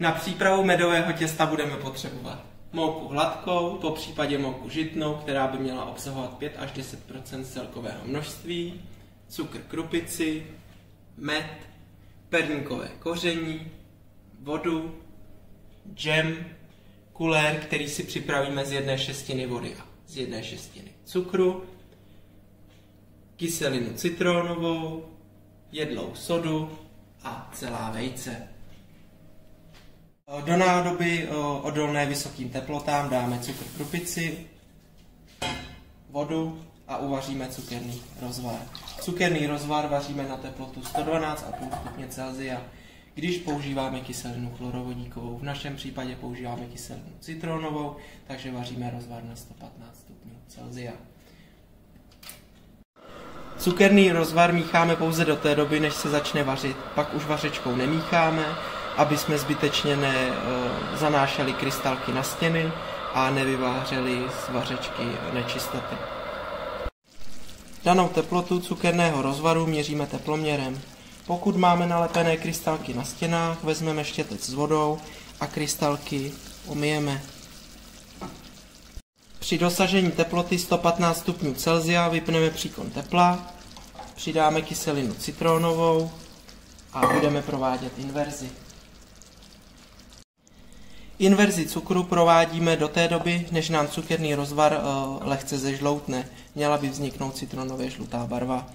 Na přípravu medového těsta budeme potřebovat mouku hladkou, popřípadě mouku žitnou, která by měla obsahovat 5 až 10 % celkového množství, cukr krupici, med, perníkové koření, vodu, džem, kulér, který si připravíme z 1/6 vody a z 1/6 cukru, kyselinu citronovou, jedlou sodu a celá vejce. Do nádoby odolné vysokým teplotám dáme cukr krupici, vodu a uvaříme cukerný rozvar. Cukerný rozvar vaříme na teplotu 112,5 stupně Celsia. Když používáme kyselinu chlorovodíkovou, v našem případě používáme kyselinu citronovou, takže vaříme rozvar na 115 stupňů Celsia. Cukerný rozvar mícháme pouze do té doby, než se začne vařit, pak už vařečkou nemícháme, aby jsme zbytečně nezanášeli krystalky na stěny a nevyvářeli z vařečky nečistoty. Danou teplotu cukerného rozvaru měříme teploměrem. Pokud máme nalepené krystalky na stěnách, vezmeme štětec s vodou a krystalky omyjeme. Při dosažení teploty 115 stupňů Celsia vypneme příkon tepla, přidáme kyselinu citronovou a budeme provádět inverzi. Inverzi cukru provádíme do té doby, než nám cukerný rozvar lehce zežloutne. Měla by vzniknout citronově žlutá barva.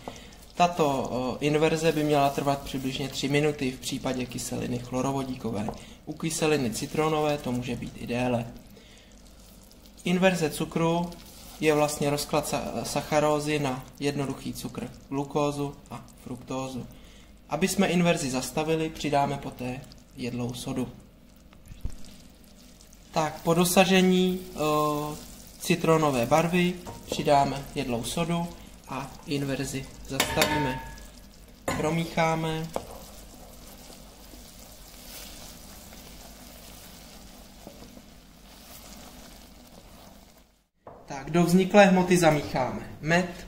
Tato inverze by měla trvat přibližně 3 minuty v případě kyseliny chlorovodíkové. U kyseliny citronové to může být i déle. Inverze cukru je vlastně rozklad sacharózy na jednoduchý cukr, glukózu a fruktózu. Aby jsme inverzi zastavili, přidáme poté jedlou sodu. Tak, po dosažení citronové barvy přidáme jedlou sodu a inverzi zastavíme. Promícháme. Tak, do vzniklé hmoty zamícháme med,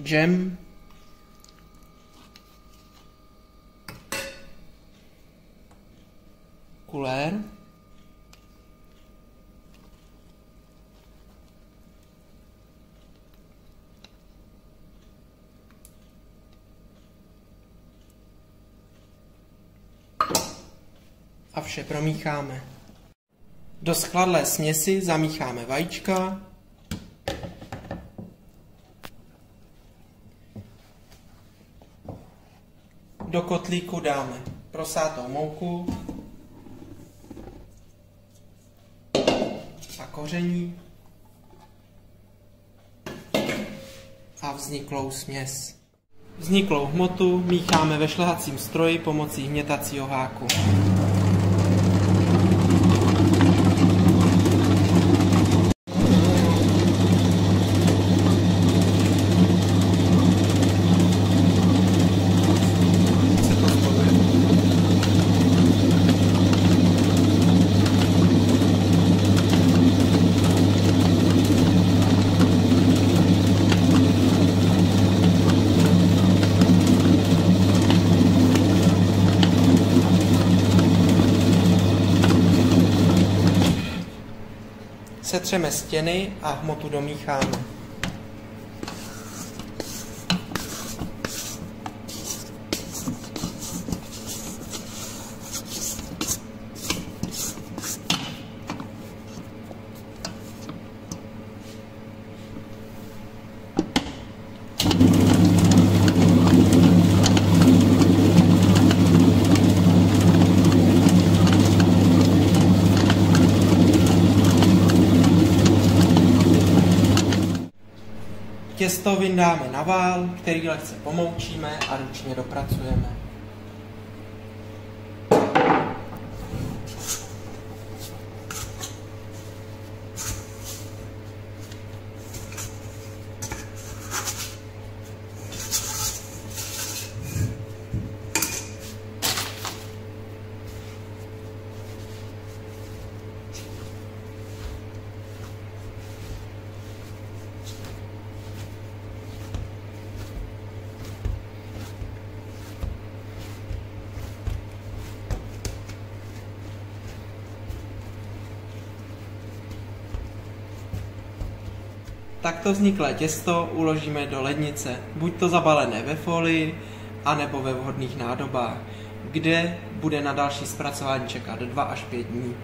džem, kulér, a vše promícháme. Do schladlé směsi zamícháme vajíčka, do kotlíku dáme prosátou mouku a koření a vzniklou směs. Vzniklou hmotu mícháme ve šlehacím stroji pomocí hnětacího háku. Setřeme stěny a hmotu domícháme. Těsto vyndáme na vál, který lehce pomoučíme a ručně dopracujeme. Takto vzniklé těsto uložíme do lednice, buď to zabalené ve folii, anebo ve vhodných nádobách, kde bude na další zpracování čekat 2 až 5 dní.